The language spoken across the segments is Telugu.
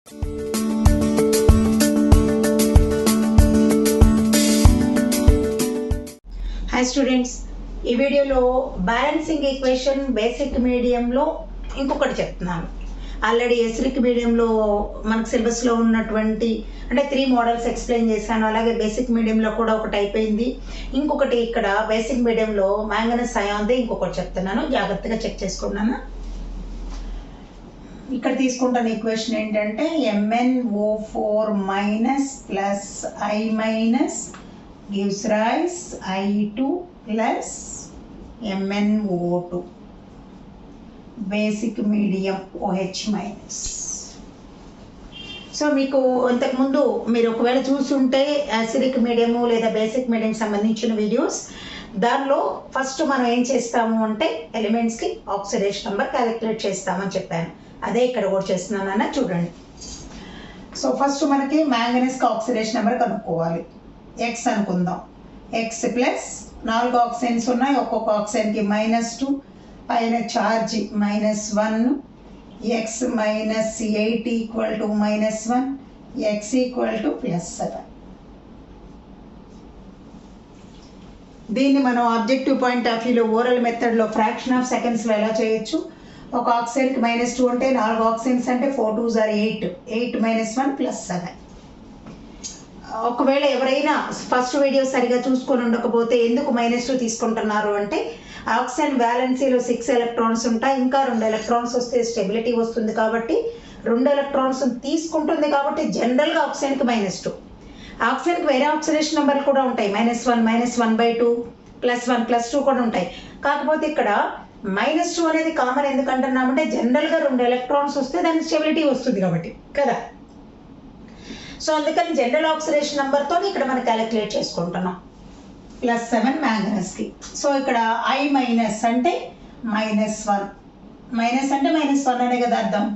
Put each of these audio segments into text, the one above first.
హాయ్ స్టూడెంట్స్, ఈ వీడియోలో బ్యాలెన్సింగ్ ఈక్వేషన్ బేసిక్ మీడియంలో ఇంకొకటి చెప్తున్నాను. ఆల్రెడీ ఎసిడిక్ మీడియంలో మనకు సిలబస్లో ఉన్నటువంటి అంటే 3 మోడల్స్ ఎక్స్ప్లెయిన్ చేశాను. అలాగే బేసిక్ మీడియంలో కూడా ఒకటి అయిపోయింది. ఇంకొకటి ఇక్కడ బేసిక్ మీడియంలో మ్యాంగనీస్ అయాన్ది ఇంకొకటి చెప్తున్నాను. జాగ్రత్తగా చెక్ చేసుకున్నాను. ఇక్కడ తీసుకుంటున్న ఈక్వేషన్ ఏంటంటే MnO4 minus plus I minus gives rise I2 plus MnO2 basic medium OH minus. So మీకు ఇంతకుముందు మీరు ఒకవేళ చూసుంటే యాసిడిక్ మీడియము లేదా బేసిక్ మీడియం సంబంధించిన వీడియోస్, దానిలో ఫస్ట్ మనం ఏం చేస్తాము అంటే ఎలిమెంట్స్కి ఆక్సిడేషన్ నెంబర్ క్యాలిక్యులేట్ చేస్తామని చెప్పాను. అదే ఇక్కడ కూడా చేస్తున్నానన్న చూడండి. సో ఫస్ట్ మనకి మ్యాంగనీస్కి ఆక్సిడేషన్ నెంబర్ కనుక్కోవాలి. ఎక్స్ అనుకుందాం. ఎక్స్ ప్లస్ 4 ఆక్సిజన్స్ ఉన్నాయి. ఒక్కొక్క ఆక్సిజన్కి -2, పైన charge -1, X minus 8 equal to -1, X equal to +7. దీన్ని మనం ఆబ్జెక్టివ్ పాయింట్ ఆఫ్ వ్యూలో ఓరల్ మెథడ్లో ఫ్రాక్షన్ ఆఫ్ సెకండ్స్లో ఎలా చేయొచ్చు? ఒక ఆక్సిజన్కి -2 అంటే 4 ఆక్సిజన్స్ అంటే 4 2s are 8, 8 - 1 +7. ఒకవేళ ఎవరైనా ఫస్ట్ వీడియో సరిగా చూసుకొని ఉండకపోతే ఎందుకు -2 తీసుకుంటున్నారు అంటే ఆక్సిజన్ వ్యాలెన్సీలో 6 ఎలక్ట్రాన్స్ ఉంటాయి. ఇంకా 2 ఎలక్ట్రాన్స్ వస్తే స్టెబిలిటీ వస్తుంది కాబట్టి 2 ఎలక్ట్రాన్స్ తీసుకుంటుంది కాబట్టి జనరల్గా ఆక్సిజన్కి -2. ఆక్సిజన్కి వేరే ఆక్సిడేషన్ నెంబర్లు కూడా ఉంటాయి. -1, -1/2, +1, +2 కూడా ఉంటాయి. కాకపోతే ఇక్కడ -2 అనేది కామన్ ఎందుకంటున్నామంటే జనరల్గా 2 ఎలక్ట్రాన్స్ వస్తే దాని స్టెబిలిటీ వస్తుంది కాబట్టి కదా. సో అందుకని జనరల్ ఆక్సిడేషన్ నెంబర్తో ఇక్కడ మనం క్యాలిక్యులేట్ చేసుకుంటున్నాం. +7 మ్యాంగనీస్కి. సో ఇక్కడ I మైనస్ అంటే -1, మైనస్ అంటే -1 అనే కదా అర్థం.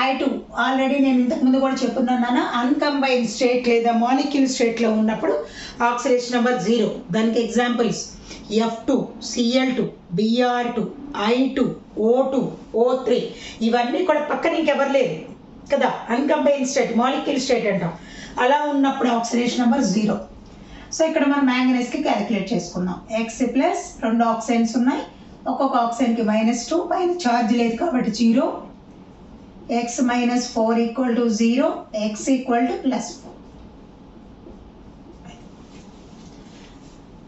I2 ఆల్రెడీ నేను ఇంతకుముందు కూడా చెప్పున్నాను, అన్కంబైన్డ్ స్టేట్ లేదా మాలిక్యూల్ స్టేట్లో ఉన్నప్పుడు ఆక్సిడేషన్ నెంబర్ 0. దానికి examples F2, Cl2, Br2, I2, O2, O3 ఇవన్నీ కూడా పక్కన ఇంకెవరు లేదు కదా. అన్కంబైన్డ్ స్టేట్, మాలిక్యూల్ స్టేట్ అంటాం. అలా ఉన్నప్పుడు ఆక్సిడేషన్ నెంబర్ 0. సో ఇక్కడ మనం మ్యాంగనీస్కి క్యాలిక్యులేట్ చేసుకున్నాం. ఎక్స్ ప్లస్ 2 ఆక్సిజన్స్ ఉన్నాయి. ఒక్కొక్క ఆక్సిజన్కి -2, పైన ఛార్జ్ లేదు కాబట్టి 0, x -4 equal to 0, x equal to +4.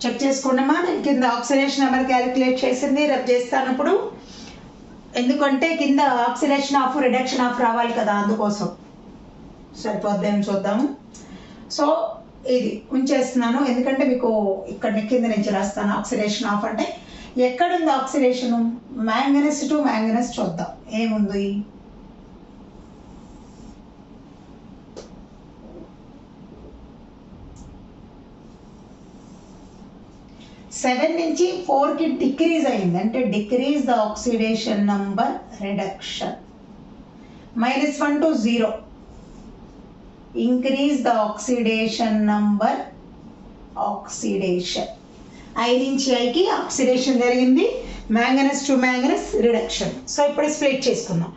Check చేసుకున్నామా? నేను కింద ఆక్సిడేషన్ నెంబర్ క్యాలిక్యులేట్ చేసింది రబ్ చేస్తాను ఇప్పుడు. ఎందుకంటే కింద ఆక్సిడేషన్ ఆఫ్ రిడక్షన్ ఆఫ్ రావాలి కదా, అందుకోసం. సరిపోద్దేమో చూద్దాము. సో ఇది ఉంచేస్తున్నాను ఎందుకంటే మీకు ఇక్కడ కింద నుంచి రాస్తాను. ఆక్సిడేషన్ ఆఫ్ అంటే ఎక్కడుంది ఆక్సిడేషను? మ్యాంగనీస్ టు మ్యాంగనీస్ చూద్దాం ఏముంది. సెవెన్ నుంచి 4కి డిక్రీజ్ అయింది అంటే decrease the oxidation number reduction. -1 to 0 increase the oxidation number oxidation. I నుంచి Iకి ఆక్సిడేషన్ జరిగింది. Manganese to manganese reduction. So ఇప్పుడు స్ప్లిట్ చేసుకుందాం.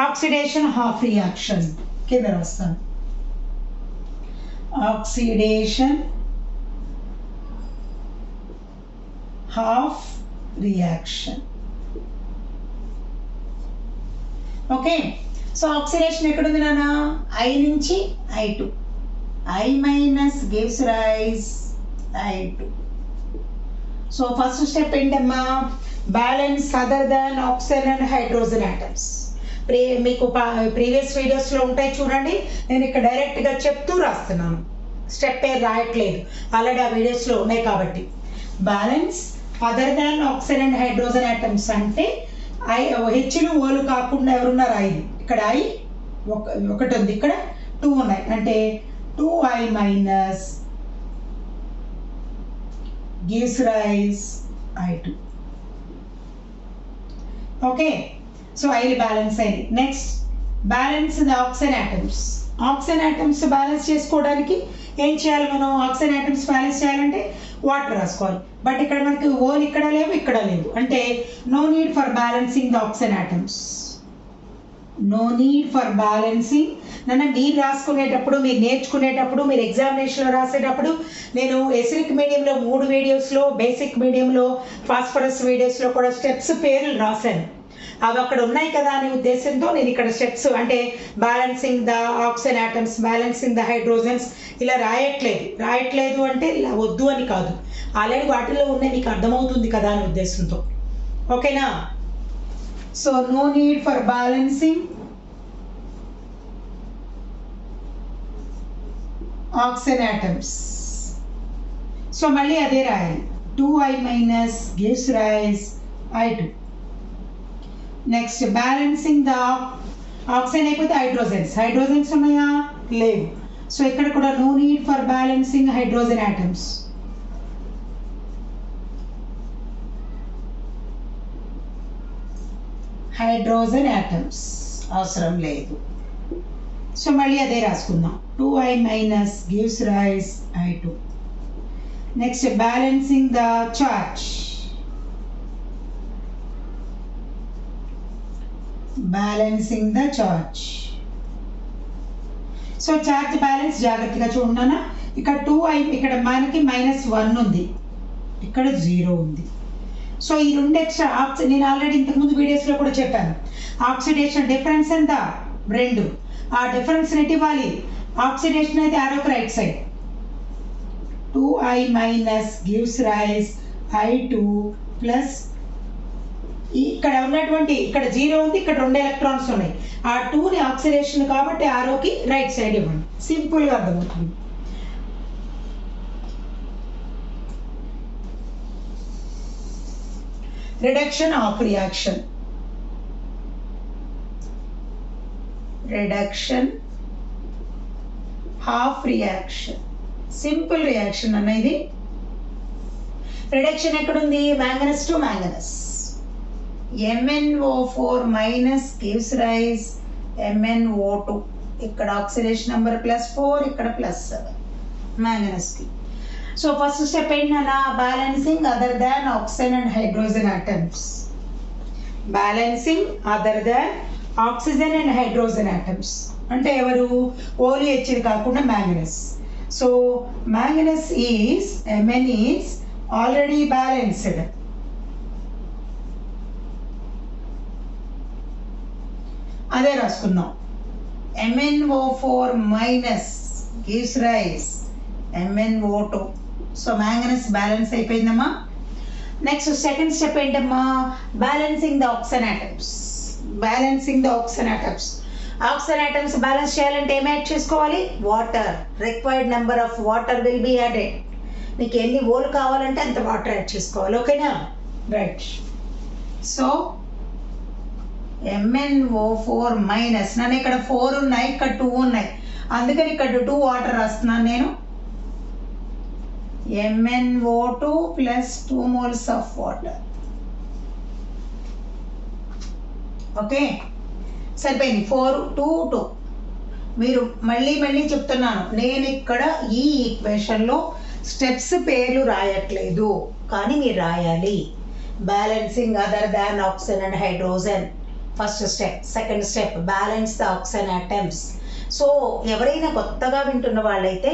ఆక్సిడేషన్ హాఫ్ రియాక్షన్ కింద రాస్తాను. Oxidation half reaction. Okay. So oxidation ఎక్కడుంది నాన్న? I నుంచి I2. I minus gives rise I2. So first step ఏంటమ్మా? Balance other than oxygen and hydrogen atoms. మీకు ప్రీవియస్ వీడియోస్లో ఉంటాయి చూడండి. నేను ఇక్కడ డైరెక్ట్గా చెప్తూ రాస్తున్నాను, స్టెప్ ఏ రాయట్లేదు. ఆల్రెడీ ఆ వీడియోస్లో ఉన్నాయి కాబట్టి. Balance other than oxygen and hydrogen atoms అంటే హెచ్లు ఓలు కాకుండా ఎవరున్నారు? I. ఇక్కడ I ఒకటి ఉంది, ఇక్కడ 2 ఉన్నాయి అంటే 2I minus gives rise I2. Okay. So I balance అయింది. Next balance the oxygen atoms. Oxygen atoms balance చేసుకోవడానికి ఏం చేయాలి మనం? ఆక్సిజన్ ఆటమ్స్ బ్యాలెన్స్ చేయాలంటే వాటర్ రాసుకోవాలి. బట్ ఇక్కడ మనకి ఓల్ ఇక్కడ లేవు, ఇక్కడ లేవు అంటే no need for balancing the oxygen atoms. No need for balancing మీరు రాసుకునేటప్పుడు, మీరు నేర్చుకునేటప్పుడు, మీరు ఎగ్జామినేషన్లో రాసేటప్పుడు నేను ఎసిడిక్ మీడియంలో 3 వీడియోస్లో, బేసిక్ మీడియంలో, ఫాస్ఫరస్ వీడియోస్లో కూడా స్టెప్స్ పేర్లు రాశాను. అవి అక్కడ ఉన్నాయి కదా అనే ఉద్దేశంతో నేను ఇక్కడ స్టెప్స్ అంటే balancing the oxygen atoms, balancing the hydrogens ఇలా రాయట్లేదు అంటే ఇలా వద్దు అని కాదు, ఆల్రెడీ వాటిల్లో ఉన్నాయి మీకు అర్థమవుతుంది కదా అనే ఉద్దేశంతో. ఓకేనా? So no need for balancing oxygen atoms. So మళ్ళీ అదే రాయాలి. 2I- gives rise I2. Next balancing the oxygen అయిపోతే హైడ్రోజన్స్ ఉన్నాయా? లేవు. సో ఇక్కడ కూడా no need for balancing hydrogen atoms. అవసరం లేదు. సో మళ్ళీ అదే రాసుకుందాం. 2I- gives rise I2. Next balancing the charge. So charge balance జాగ్రత్తగా చూడనా. ఇక్కడ 2I, ఇక్కడ మనకి -1 ఉంది, ఇక్కడ 0 ఉంది. సో ఈ 2 ఎక్స్ట్రా నేను ఆల్రెడీ ఇంతకుముందు వీడియోస్లో కూడా చెప్పాను. ఆక్సిడేషన్ డిఫరెన్స్ ఎంత? 2. ఆ డిఫరెన్స్ నెట్ ఇవ్వాలి. ఆక్సిడేషన్ అయితే ఆరోకి right side. 2I- gives rise I2 plus ఇక్కడ ఉన్నటువంటి ఇక్కడ 0 ఉంది, ఇక్కడ 2 ఎలక్ట్రాన్స్ ఉన్నాయి. ఆ 2ని ఆక్సిడేషన్ కాబట్టి ఆరోకి రైట్ సైడ్ ఇవ్వండి. సింపుల్గా అర్థమవుతుంది. Reduction of reaction. Simple reaction అనేది. రిడక్షన్ ఎక్కడుంది? మ్యాంగనస్ to మ్యాంగనస్. MnO4- gives rise MnO2. ఇక్కడ ఆక్సిడేషన్ నెంబర్ +4, ఇక్కడ +7 మ్యాంగనస్కి. సో ఫస్ట్ స్టెప్ ఏంటన్నా? Balancing other than oxygen and hydrogen atoms. అంటే ఎవరు? OH కాకుండా manganese. So manganese Mn is already balanced. అదే రాసుకున్నాం. MnO4- gives rise MnO2. So manganese balance అయిపోయిందమ్మా. నెక్స్ట్ సెకండ్ స్టెప్ ఏంటమ్మా? Balancing the oxygen atoms. Oxygen atoms balance చేయాలంటే ఏం యాడ్ చేసుకోవాలి? Water. Required number of water will be added. నీకు ఎన్ని ఓల్ కావాలంటే అంత వాటర్ యాడ్ చేసుకోవాలి. ఓకేనా? రైట్. సో MnO4- నన్ను ఇక్కడ 4 ఉన్నాయి, ఇక్కడ 2 ఉన్నాయి, అందుకని ఇక్కడ 2 వాటర్ రాస్తున్నాను నేను. MnO2 + 2 moles of water. Okay, సరిపోయింది. 4, 2, 2. మీరు మళ్ళీ చెప్తున్నాను, నేను ఇక్కడ ఈ ఈక్వేషన్లో స్టెప్స్ పేర్లు రాయట్లేదు, కానీ మీరు రాయాలి. Balancing other than oxygen and hydrogen first step. Second step balance the oxygen atoms. So ఎవరైనా కొత్తగా వింటున్న వాళ్ళైతే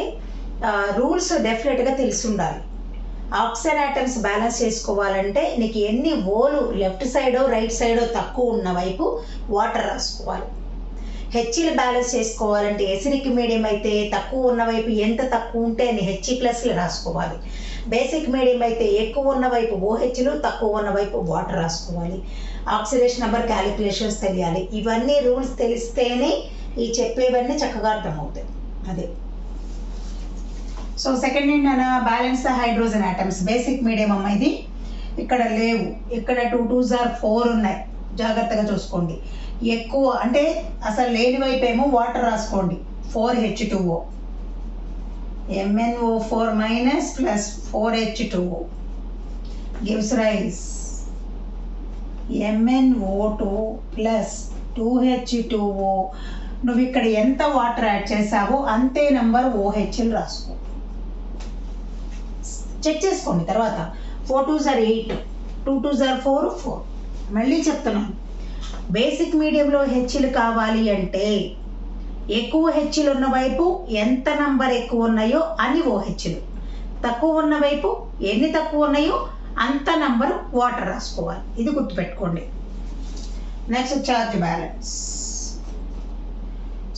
రూల్స్ డెఫినెట్గా తెలిసి ఉండాలి. ఆక్సిజన్ ఆటమ్స్ బ్యాలెన్స్ చేసుకోవాలంటే నీకు ఎన్ని ఓలు లెఫ్ట్ సైడో రైట్ సైడో తక్కువ ఉన్న వైపు వాటర్ రాసుకోవాలి. హెచ్లు బ్యాలెన్స్ చేసుకోవాలంటే ఎసిడిక్ మీడియం అయితే తక్కువ ఉన్న వైపు ఎంత తక్కువ ఉంటే అన్ని He+లు రాసుకోవాలి. బేసిక్ మీడియం అయితే ఎక్కువ ఉన్న వైపు OHలు, తక్కువ ఉన్న వైపు వాటర్ రాసుకోవాలి. ఆక్సిడేషన్ నెంబర్ క్యాలిక్యులేషన్స్ తెలియాలి. ఇవన్నీ రూల్స్ తెలిస్తేనే ఈ చెప్పేవన్నీ చక్కగా అర్థమవుతాయి. అదే. సో సెకండ్ ఏంటన్నా? Balance the hydrogen atoms. Basic medium అమ్మ ఇది. ఇక్కడ లేవు, ఇక్కడ 2 2s are 4 ఉన్నాయి, జాగ్రత్తగా చూసుకోండి. ఎక్కువ అంటే అసలు లేని వైపు ఏమో వాటర్ రాసుకోండి. 4H2O. MnO4- + 4H2O gives rise MnO2 + 2H2O. నువ్వు ఇక్కడ ఎంత వాటర్ యాడ్ చేసావో అంతే నెంబర్ OHలు రాసుకో. చెక్ చేసుకోండి తర్వాత. 4 2s are 8, 2 2s are 4, 4. మళ్ళీ చెప్తున్నాను, బేసిక్ మీడియంలో హెచ్లు కావాలి అంటే ఎక్కువ హెచ్లు ఉన్న వైపు ఎంత నంబర్ ఎక్కువ ఉన్నాయో అన్ని ఓహెచ్లు, తక్కువ ఉన్న వైపు ఎన్ని తక్కువ ఉన్నాయో అంత నంబర్ వాటర్ రాసుకోవాలి. ఇది గుర్తుపెట్టుకోండి. Next charge balance.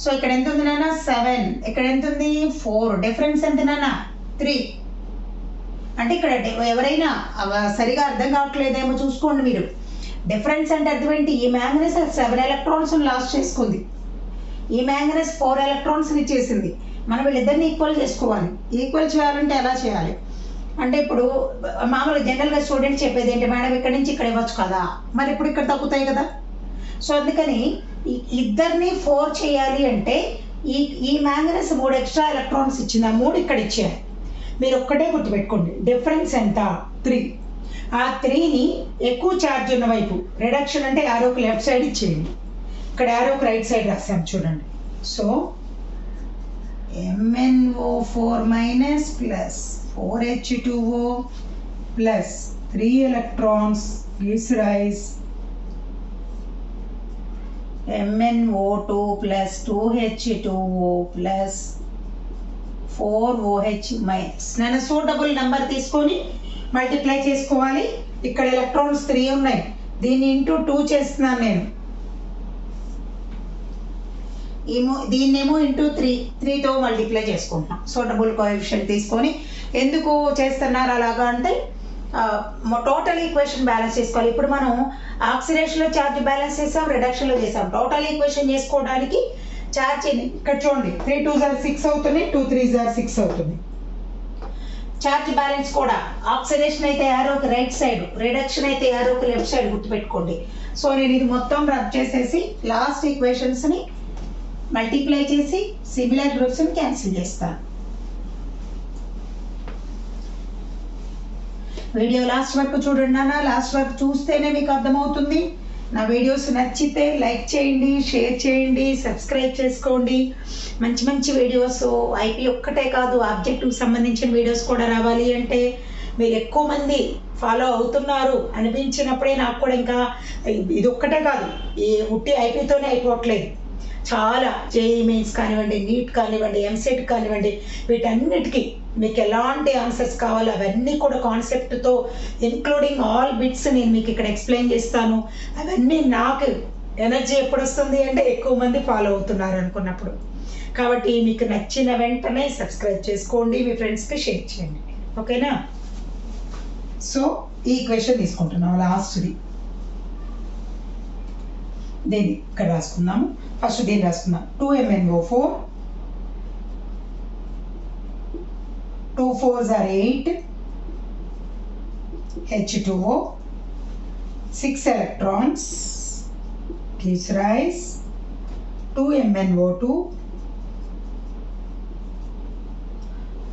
సో ఇక్కడ ఎంత ఉంది నాన్న 7, ఇక్కడ ఎంత ఉంది 4, డిఫరెన్స్ ఎంత నాన్న 3. అంటే ఇక్కడ ఎవరైనా సరిగా అర్థం కావట్లేదేమో చూసుకోండి మీరు. డిఫరెన్స్ అంటే అర్థం ఏంటి? ఈ మ్యాంగనీస్ 7 ఎలక్ట్రాన్స్ లాస్ట్ చేసుకుంది, ఈ మ్యాంగనీస్ 4 ఎలక్ట్రాన్స్ ఇచ్చేసింది. మనం వీళ్ళిద్దరిని ఈక్వల్ చేసుకోవాలి. ఈక్వల్ చేయాలంటే ఎలా చేయాలి అంటే ఇప్పుడు మామూలుగా జనరల్గా స్టూడెంట్స్ చెప్పేది ఏంటి, మేడం ఇక్కడ నుంచి ఇక్కడ ఇవ్వచ్చు కదా, మరి ఇప్పుడు ఇక్కడ తగ్గుతాయి కదా. సో అందుకని ఇద్దరిని 4 చేయాలి అంటే ఈ మ్యాంగనీస్ 3 ఎక్స్ట్రా ఎలక్ట్రాన్స్ ఇచ్చింది, ఆ 3 ఇక్కడ ఇచ్చారు. మీరు ఒక్కటే గుర్తుపెట్టుకోండి, డిఫరెన్స్ ఎంత 3. ఆ 3ని ఎక్కువ ఛార్జ్ ఉన్న వైపు, రిడక్షన్ అంటే యారోకి లెఫ్ట్ సైడ్ ఇచ్చేయండి, ఇక్కడ యారోకి రైట్ సైడ్ రాసాం చూడండి. So MnO4 minus plus 4H2O plus 3 electrons gives rise MnO2 plus 2H2O plus 4OH minus. నేను సూటబుల్ నెంబర్ తీసుకొని మల్టిప్లై చేసుకోవాలి. ఇక్కడ ఎలక్ట్రాన్స్ 3 ఉన్నాయి, దీన్ని ఇంటూ 2 చేస్తున్నాను నేను, దీన్నేమో ఇంటూ 3తో మల్టిప్లై చేసుకుంటున్నాం. సూటబుల్ కోఎఫిషియంట్ తీసుకొని ఎందుకు చేస్తున్నారు అలాగా అంటే టోటల్ ఈక్వేషన్ బ్యాలెన్స్ చేసుకోవాలి. ఇప్పుడు మనం ఆక్సిడేషన్లో ఛార్జ్ బ్యాలెన్స్ చేసాం, రిడక్షన్లో చేసాం. టోటల్ ఈక్వేషన్ చేసుకోవడానికి ఛార్జ్ ఇక్కడ చూడండి 3 2s are 6 అవుతుంది, 2 3s are 6 అవుతుంది. ఛార్జ్ బ్యాలెన్స్ కూడా ఆక్సిడేషన్ అయితే యారోకి రైట్ సైడ్, రిడక్షన్ అయితే యారోకి లెఫ్ట్ సైడ్ గుర్తుపెట్టుకోండి. సో నేను ఇది మొత్తం రబ్ చేసేసి లాస్ట్ ఈక్వేషన్స్ని మల్టిప్లై చేసి సిమిలర్ గ్రూప్స్ని క్యాన్సిల్ చేస్తాను. వీడియో లాస్ట్ వరకు చూడండి నాన్న, లాస్ట్ వరకు చూస్తేనే మీకు అర్థమవుతుంది. నా వీడియోస్ నచ్చితే లైక్ చేయండి, షేర్ చేయండి, సబ్స్క్రైబ్ చేసుకోండి. మంచి మంచి వీడియోస్ ఐపీ ఒక్కటే కాదు, ఆబ్జెక్టివ్ సంబంధించిన వీడియోస్ కూడా రావాలి అంటే మీరు ఎక్కువ మంది ఫాలో అవుతున్నారు అనిపించినప్పుడే నాకు కూడా ఇంకా ఇది ఒక్కటే కాదు, ఈ ఉట్టి ఐపీతోనే అయిపోవట్లేదు. చాలా జేఈ మెయిన్స్ కానివ్వండి, నీట్ కానివ్వండి, ఎంసెట్ కానివ్వండి, వీటన్నిటికీ మీకు ఎలాంటి ఆన్సర్స్ కావాలో అవన్నీ కూడా కాన్సెప్ట్తో ఇంక్లూడింగ్ ఆల్ బిట్స్ నేను మీకు ఇక్కడ ఎక్స్ప్లెయిన్ చేస్తాను. అవన్నీ నాకు ఎనర్జీ ఎప్పుడు వస్తుంది అంటే ఎక్కువ మంది ఫాలో అవుతున్నారు అనుకున్నప్పుడు. కాబట్టి మీకు నచ్చిన వెంటనే సబ్స్క్రైబ్ చేసుకోండి, మీ ఫ్రెండ్స్కి షేర్ చేయండి, ఓకేనా. సో ఈ ఈక్వేషన్ తీసుకుంటున్నాం లాస్ట్ది, దీన్ని ఇక్కడ రాసుకుందాము. ఫస్ట్ దీన్ని రాసుకుందాం. 2MnO4, 2 4s are 8, H2O, 6 electrons gives rise 2MnO2,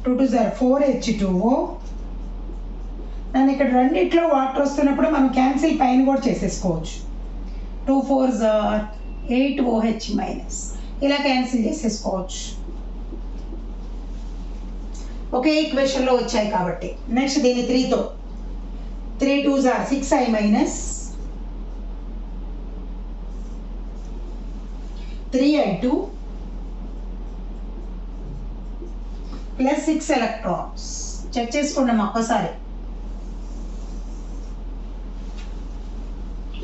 2 2s are 4H2O. నేను ఇక్కడ రెండిట్లో వాటర్ వస్తున్నప్పుడు మనం క్యాన్సిల్ పైన కూడా చేసేసుకోవచ్చు. 2 4s are 8OH మైనస్, ఇలా క్యాన్సిల్ చేసేసుకోవచ్చు. ఒకే ఈక్వేషన్లో వచ్చాయి కాబట్టి. నెక్స్ట్ దీన్ని 3తో, 3 2s are 6I minus 3I2 plus 6 electrons. Check చేసుకున్నాం ఒక్కసారి.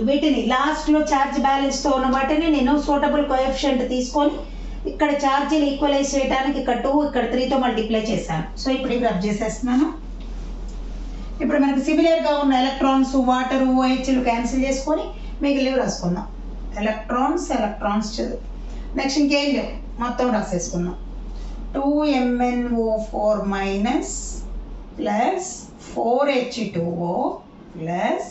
వీటిని లాస్ట్లో ఛార్జ్ బ్యాలెన్స్తో ఉన్న వాటిని నేను సూటబుల్ కోఎఫిషియంట్ తీసుకొని ఇక్కడ ఛార్జీలు ఈక్వలైజ్ చేయడానికి ఇక్కడ 2 ఇక్కడ 3తో మల్టిప్లై చేశాను. సో ఇప్పుడు ఇవి రబ్ చేసేస్తున్నాను. ఇప్పుడు మనకి సిమిలర్గా ఉన్న ఎలక్ట్రాన్స్, వాటర్, ఓహెచ్లు క్యాన్సిల్ చేసుకొని మిగిలినవి రాసుకుందాం. ఎలక్ట్రాన్స్ నెక్స్ట్ ఇంకేం లేవు, మొత్తం రాసేసుకున్నాం. 2MnO4 minus plus 4H2O plus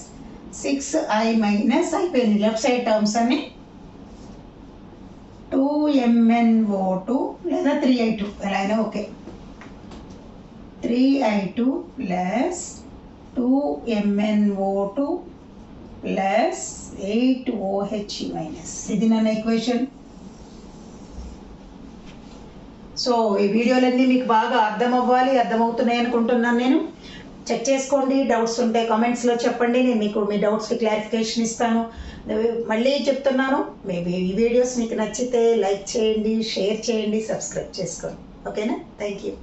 6I minus అయిపోయింది లెఫ్ట్ సైడ్ టర్మ్స్ అన్ని. 2MnO2 లేదా 3I2 ఎలా అయినా okay. 3I2 plus 2MnO2 plus 8OH minus. ఇది నా ఈక్వేషన్. సో ఈ వీడియోలన్నీ మీకు బాగా అర్థమవుతున్నాయి అనుకుంటున్నాను నేను. చెక్ చేసుకోండి. డౌట్స్ ఉంటే కామెంట్స్లో చెప్పండి, నేను మీకు మీ డౌట్స్కి క్లారిఫికేషన్ ఇస్తాను. మళ్ళీ చెప్తున్నాను, ఈ వీడియోస్ మీకు నచ్చితే లైక్ చేయండి, షేర్ చేయండి, సబ్స్క్రైబ్ చేసుకోండి. ఓకేనా? Thank you.